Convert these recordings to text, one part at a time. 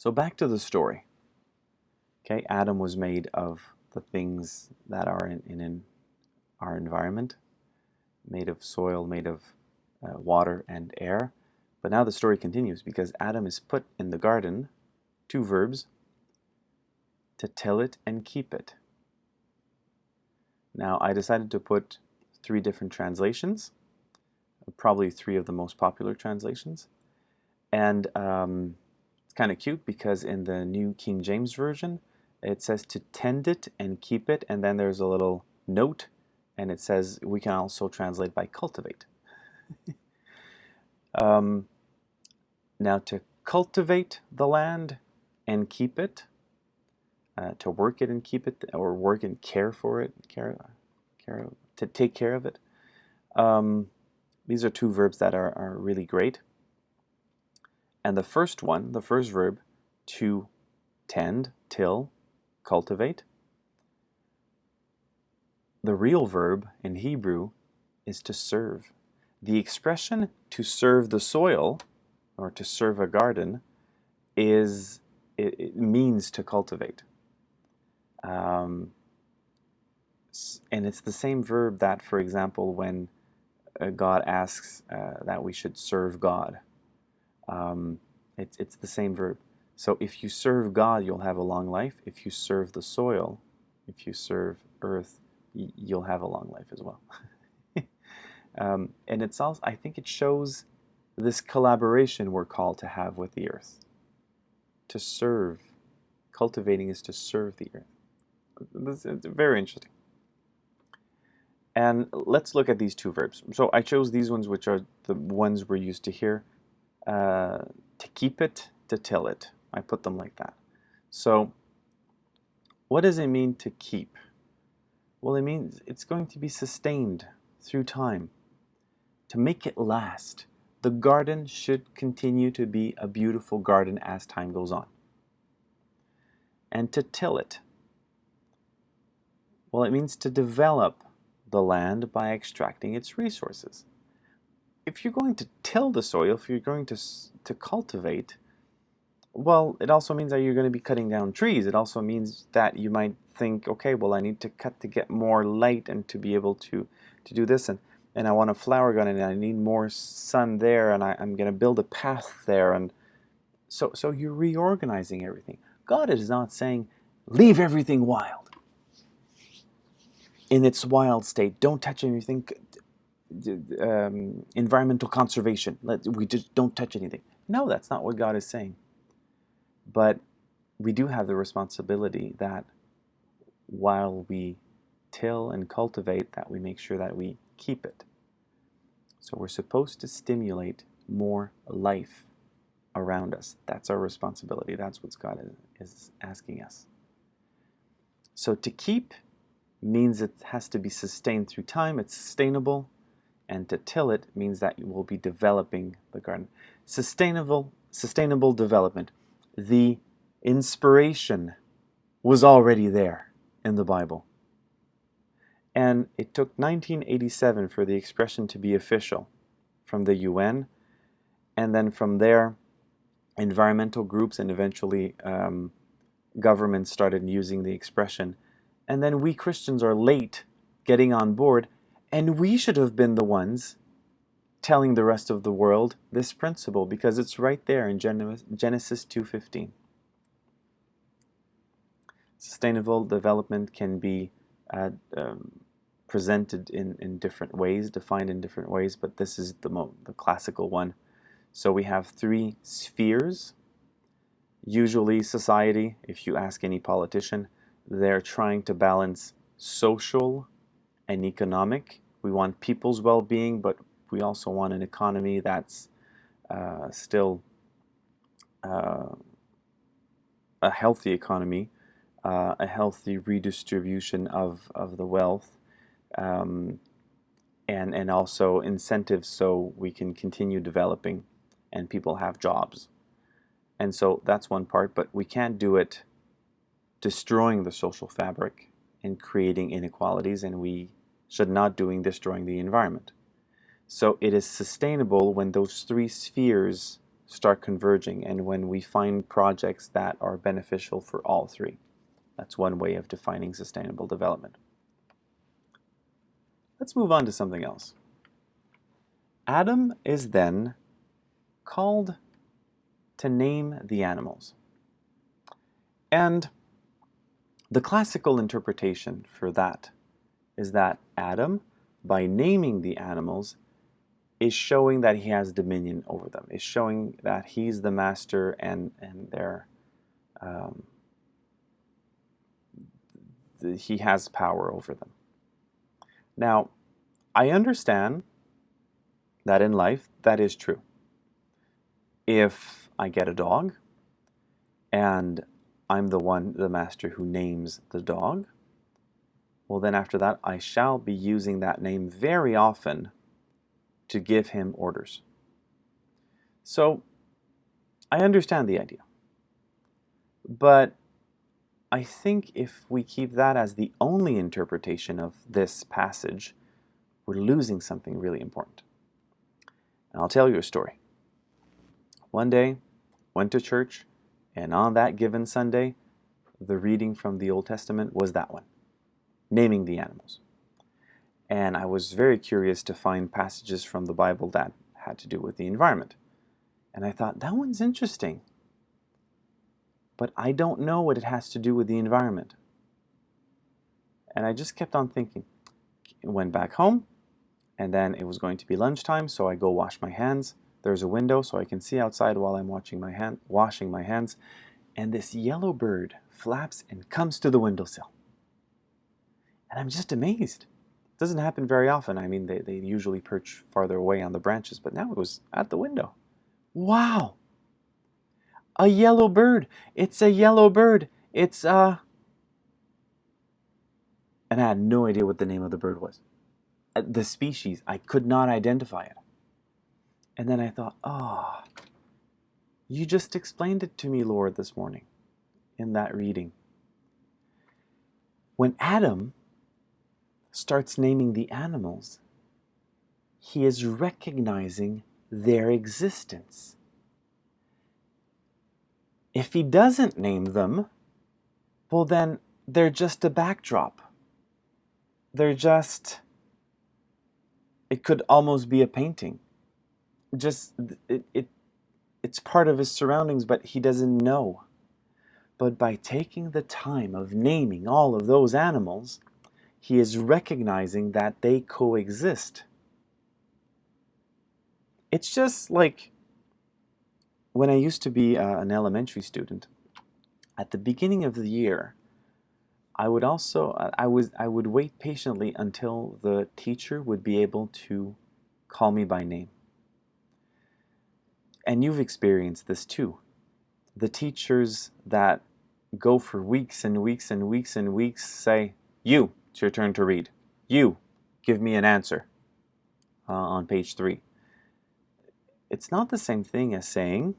So back to the story. Okay, Adam was made of the things that are in our environment, made of soil, made of water and air. But now the story continues because Adam is put in the garden, two verbs, to till it and keep it. Now I decided to put three different translations, probably three of the most popular translations. And it's kind of cute because in the New King James Version, it says to tend it and keep it, and then there's a little note, and it says we can also translate by cultivate. Now to cultivate the land and keep it, to work it and keep it, or work and care for it, to take care of it. These are two verbs that are really great. And the first one, the first verb, to tend, till, cultivate. The real verb in Hebrew is to serve. The expression to serve the soil or to serve a garden it means to cultivate. And it's the same verb that, for example, when God asks that we should serve God, it's the same verb. So if you serve God, you'll have a long life. If you serve the soil, if you serve earth, you'll have a long life as well. And it's also, I think it shows this collaboration we're called to have with the earth. To serve. Cultivating is to serve the earth. It's very interesting. And let's look at these two verbs. So I chose these ones, which are the ones we're used to here. To keep it, to till it. I put them like that. So what does it mean to keep? Well, it means it's going to be sustained through time. To make it last. The garden should continue to be a beautiful garden as time goes on. And to till it. Well, it means to develop the land by extracting its resources. If you're going to till the soil, if you're going to cultivate, well, it also means that you're going to be cutting down trees. It also means that you might think, okay, well, I need to cut to get more light and to be able to do this. And I want a flower garden and I need more sun there, and I'm going to build a path there. And so you're reorganizing everything. God is not saying, leave everything wild. In its wild state, don't touch anything. Environmental conservation. We just don't touch anything. No, that's not what God is saying. But we do have the responsibility that while we till and cultivate, that we make sure that we keep it. So we're supposed to stimulate more life around us. That's our responsibility. That's what God is asking us. So to keep means it has to be sustained through time. It's sustainable. And to till it means that you will be developing the garden. Sustainable development. The inspiration was already there in the Bible. And it took 1987 for the expression to be official from the UN. And then from there, environmental groups and eventually governments started using the expression. And then we Christians are late getting on board. And we should have been the ones telling the rest of the world this principle, because it's right there in Genesis 2:15. Sustainable development can be presented in different ways, defined in different ways, but this is the classical one. So we have three spheres. Usually society, if you ask any politician, they're trying to balance social and economic. We want people's well-being, but we also want an economy that's still a healthy economy, a healthy redistribution of the wealth, and also incentives so we can continue developing and people have jobs. And so that's one part, but we can't do it destroying the social fabric and creating inequalities, and we should not destroying the environment. So it is sustainable when those three spheres start converging and when we find projects that are beneficial for all three. That's one way of defining sustainable development. Let's move on to something else. Adam is then called to name the animals. And the classical interpretation for that is that Adam, by naming the animals, is showing that he has dominion over them, is showing that he's the master and he has power over them. Now, I understand that in life that is true. If I get a dog and I'm the master who names the dog, well then after that I shall be using that name very often to give him orders. So I understand the idea. But I think if we keep that as the only interpretation of this passage, we're losing something really important. And I'll tell you a story. One day, went to church, and on that given Sunday, the reading from the Old Testament was that one, naming the animals. And I was very curious to find passages from the Bible that had to do with the environment. And I thought, that one's interesting. But I don't know what it has to do with the environment. And I just kept on thinking. Went back home, and then it was going to be lunchtime, so I go wash my hands. There's a window so I can see outside while I'm washing my hands, and this yellow bird flaps and comes to the windowsill. And I'm just amazed. It doesn't happen very often. I mean, they usually perch farther away on the branches, but now it was at the window. Wow! A yellow bird! It's a yellow bird! It's And I had no idea what the name of the bird was. The species, I could not identify it. And then I thought, oh, you just explained it to me, Lord, this morning in that reading. When Adam starts naming the animals, he is recognizing their existence. If he doesn't name them, well then they're just a backdrop. They're just, it could almost be a painting. Just, it's part of his surroundings, but he doesn't know. But by taking the time of naming all of those animals, he is recognizing that they coexist. It's just like when I used to be an elementary student. At the beginning of the year, I would wait patiently until the teacher would be able to call me by name. And you've experienced this too. The teachers that go for weeks and weeks and weeks and weeks say, "You, it's your turn to read. You, give me an answer on page 3." It's not the same thing as saying,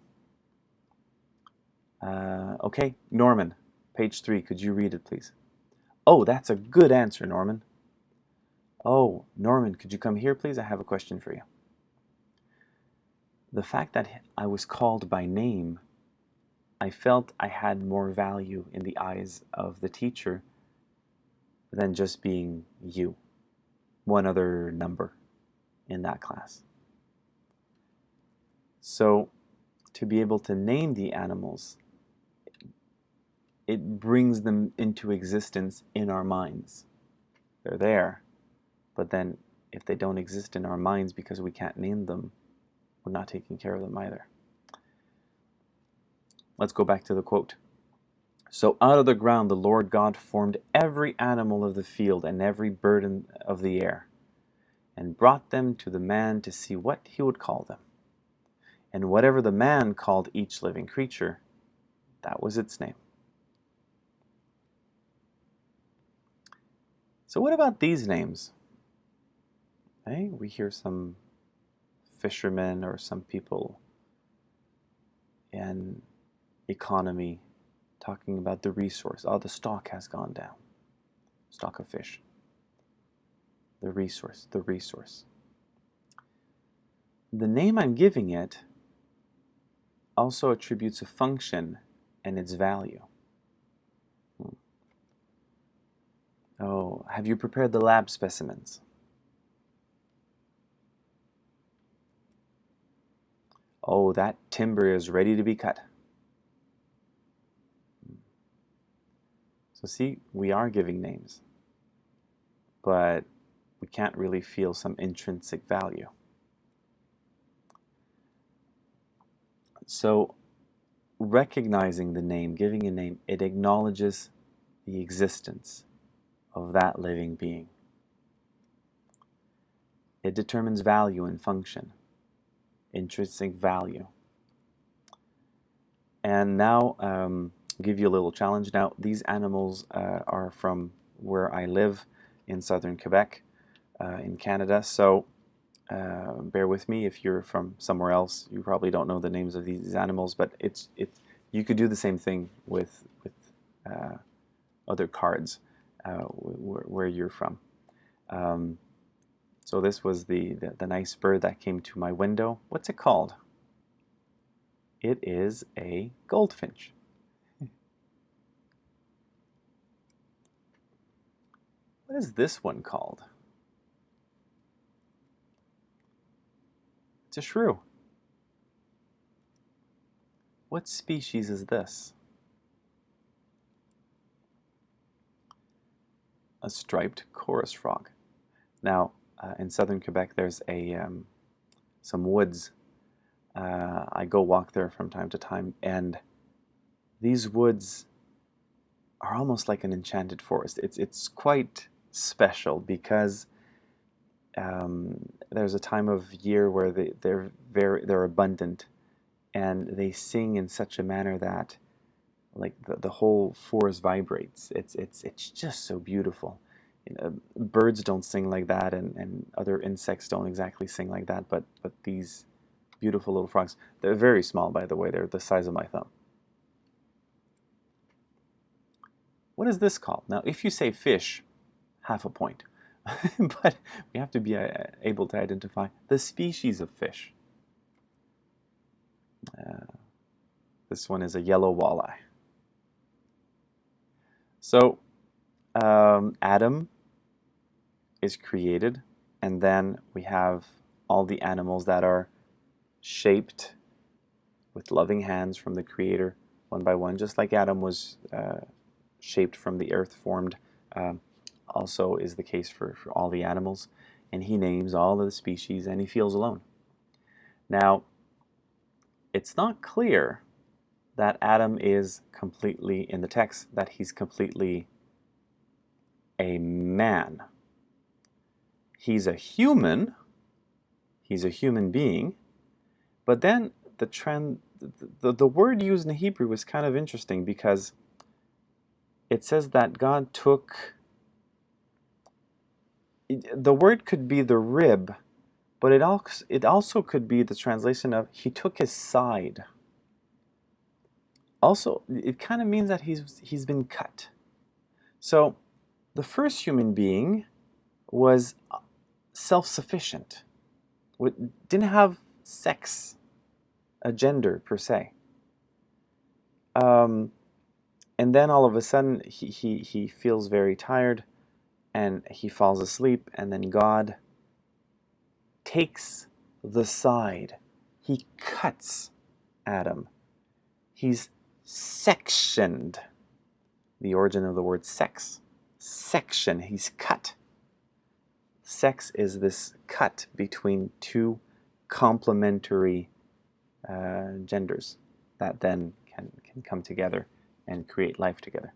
"Okay, Norman, page 3, could you read it, please?" "Oh, that's a good answer, Norman." "Oh, Norman, could you come here, please? I have a question for you." The fact that I was called by name, I felt I had more value in the eyes of the teacher than just being you, one other number in that class. So to be able to name the animals, it brings them into existence in our minds. They're there, but then if they don't exist in our minds because we can't name them, we're not taking care of them either. Let's go back to the quote. "So out of the ground the Lord God formed every animal of the field and every bird of the air, and brought them to the man to see what he would call them. And whatever the man called each living creature, that was its name." So what about these names? Hey, we hear some fishermen or some people in economy talking about the resource. Oh, the stock has gone down. Stock of fish. The resource, the resource. The name I'm giving it also attributes a function and its value. Oh, have you prepared the lab specimens? Oh, that timber is ready to be cut. So see, we are giving names, but we can't really feel some intrinsic value. So recognizing the name, giving a name, it acknowledges the existence of that living being. It determines value and function, intrinsic value. And now, I'll give you a little challenge. Now, these animals are from where I live in southern Quebec, in Canada. So bear with me if you're from somewhere else. You probably don't know the names of these animals, but you could do the same thing with other cards where you're from. So this was the nice bird that came to my window. What's it called? It is a goldfinch. What is this one called? It's a shrew. What species is this? A striped chorus frog. Now, in southern Quebec, there's some woods. I go walk there from time to time, and these woods are almost like an enchanted forest. It's quite special because there's a time of year where they're abundant, and they sing in such a manner that like the whole forest vibrates. It's just so beautiful. You know, birds don't sing like that, and other insects don't exactly sing like that, but these beautiful little frogs, they're very small, by the way. They're the size of my thumb. What is this called? Now, if you say fish, half a point. But we have to be able to identify the species of fish. This one is a yellow walleye. So Adam is created, and then we have all the animals that are shaped with loving hands from the Creator, one by one, just like Adam was shaped from the earth, formed. Also is the case for all the animals, and he names all of the species, and he feels alone. Now, it's not clear that Adam is completely, in the text, that he's completely a man. He's a human being, but then the word used in Hebrew is kind of interesting because it says that God took, the word could be the rib, but it also could be the translation of he took his side. Also, it kind of means that he's been cut. So the first human being was self-sufficient, didn't have sex, a gender per se. And then all of a sudden he feels very tired and he falls asleep, and then God takes the side. He cuts Adam. He's sectioned. The origin of the word sex. Section. He's cut. Sex is this cut between two complementary genders that then can come together and create life together,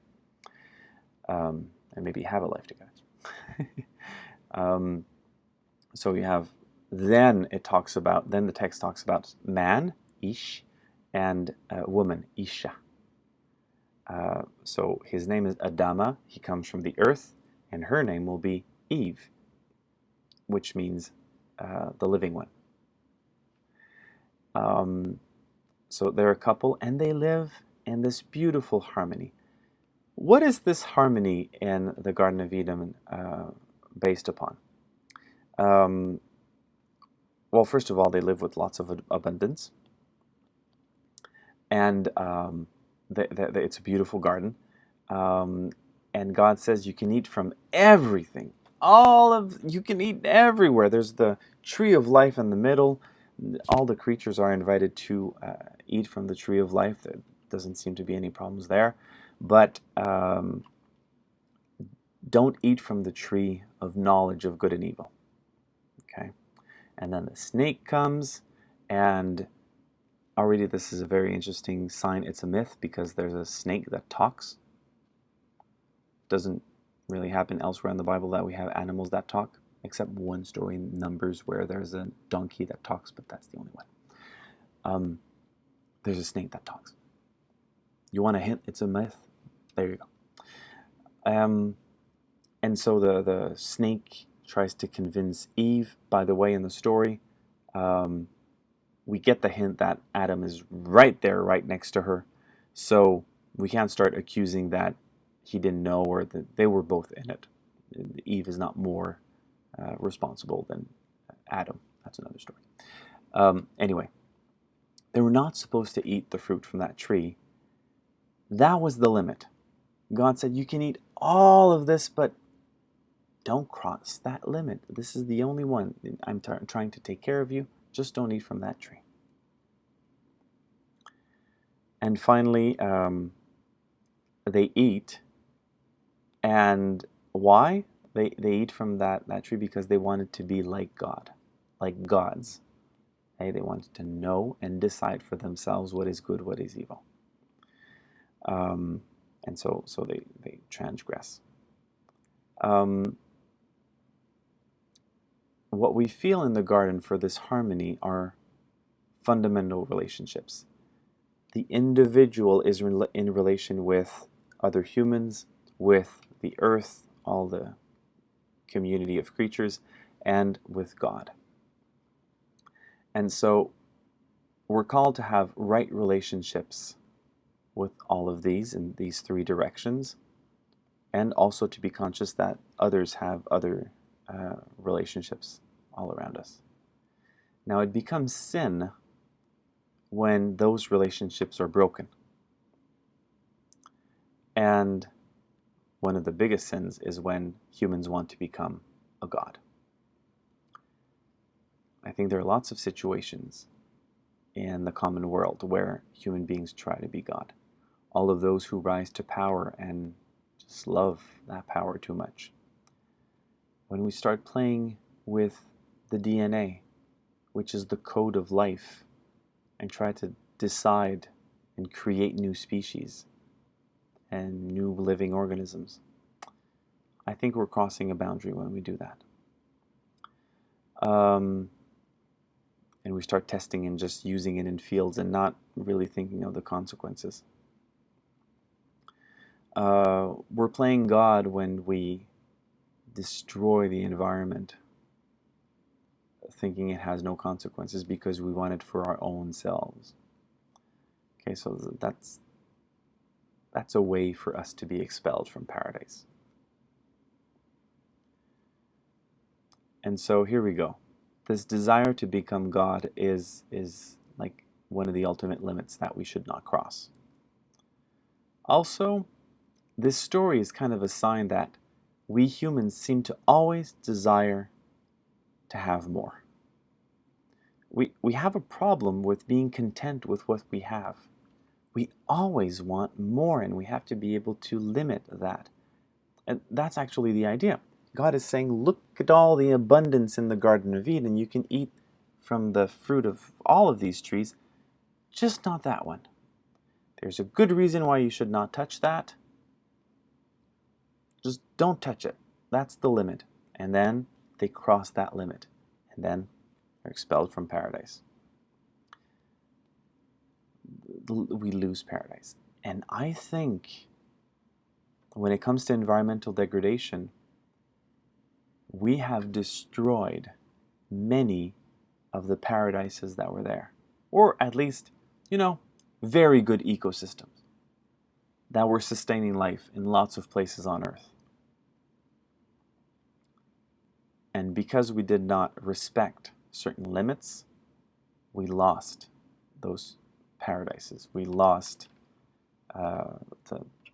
and maybe have a life together. So we have, then the text talks about man, ish, and woman, isha. So his name is Adama. He comes from the earth, and her name will be Eve, which means the living one. So they're a couple, and they live in this beautiful harmony. What is this harmony in the Garden of Eden based upon? Well, first of all, they live with lots of abundance. and it's a beautiful garden. And God says you can eat from everything. You can eat everywhere. There's the tree of life in the middle. All the creatures are invited to eat from the tree of life. There doesn't seem to be any problems there. But don't eat from the tree of knowledge of good and evil. Okay? And then the snake comes, and already this is a very interesting sign. It's a myth because there's a snake that talks. Doesn't really happen elsewhere in the Bible that we have animals that talk, except one story in Numbers where there's a donkey that talks, but that's the only one. There's a snake that talks. You want a hint? It's a myth? There you go. And so the snake tries to convince Eve. By the way, in the story, we get the hint that Adam is right there, right next to her. So we can't start accusing that he didn't know or that they were both in it. Eve is not more responsible than Adam. That's another story. Anyway, they were not supposed to eat the fruit from that tree. That was the limit. God said, you can eat all of this, but don't cross that limit. This is the only one. I'm trying to take care of you. Just don't eat from that tree. And finally, they eat. And why? They eat from that tree because they wanted to be like God, like gods. Okay? They wanted to know and decide for themselves what is good, what is evil. And so they transgress. What we feel in the garden for this harmony are fundamental relationships. The individual is in relation with other humans, with the earth, all the community of creatures, and with God. And so we're called to have right relationships with all of these in these three directions, and also to be conscious that others have other relationships all around us. Now, it becomes sin when those relationships are broken. And one of the biggest sins is when humans want to become a god. I think there are lots of situations in the common world where human beings try to be God. All of those who rise to power and just love that power too much. When we start playing with the DNA, which is the code of life, and try to decide and create new species and new living organisms, I think we're crossing a boundary when we do that. And we start testing and just using it in fields and not really thinking of the consequences. We're playing God when we destroy the environment, thinking it has no consequences because we want it for our own selves. Okay, so that's a way for us to be expelled from paradise. And so here we go. This desire to become God is like one of the ultimate limits that we should not cross. Also, this story is kind of a sign that we humans seem to always desire to have more. We have a problem with being content with what we have. We always want more, and we have to be able to limit that. And that's actually the idea. God is saying, look at all the abundance in the Garden of Eden. You can eat from the fruit of all of these trees, just not that one. There's a good reason why you should not touch that. Just don't touch it. That's the limit. And then they cross that limit. And then they're expelled from paradise. We lose paradise. And I think when it comes to environmental degradation, we have destroyed many of the paradises that were there. Or at least, very good ecosystems that were sustaining life in lots of places on Earth. And because we did not respect certain limits, we lost those paradises. We lost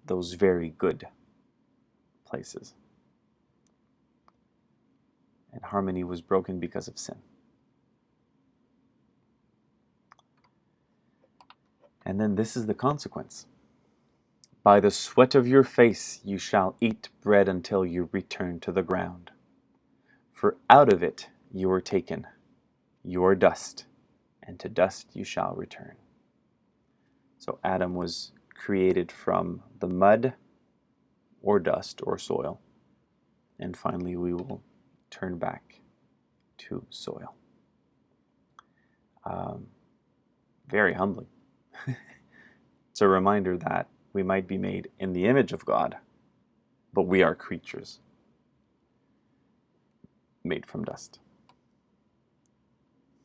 those very good places. And harmony was broken because of sin. And then this is the consequence. By the sweat of your face you shall eat bread until you return to the ground. For out of it you were taken, you are dust, and to dust you shall return. So Adam was created from the mud or dust or soil. And finally we will turn back to soil. Very humbling. It's a reminder that we might be made in the image of God, but we are creatures made from dust.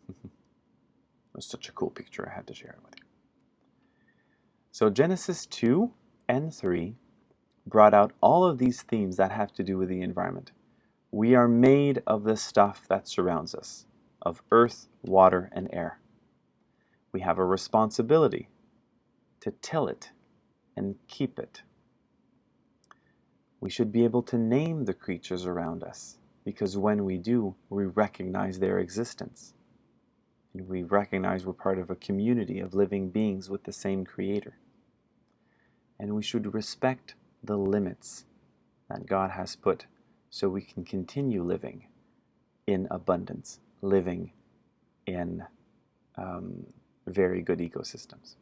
It was such a cool picture, I had to share it with you. So Genesis 2 and 3 brought out all of these themes that have to do with the environment. We are made of the stuff that surrounds us, of earth, water, and air. We have a responsibility to till it and keep it. We should be able to name the creatures around us, because when we do, we recognize their existence. And we recognize we're part of a community of living beings with the same Creator. And we should respect the limits that God has put so we can continue living in abundance, living in very good ecosystems.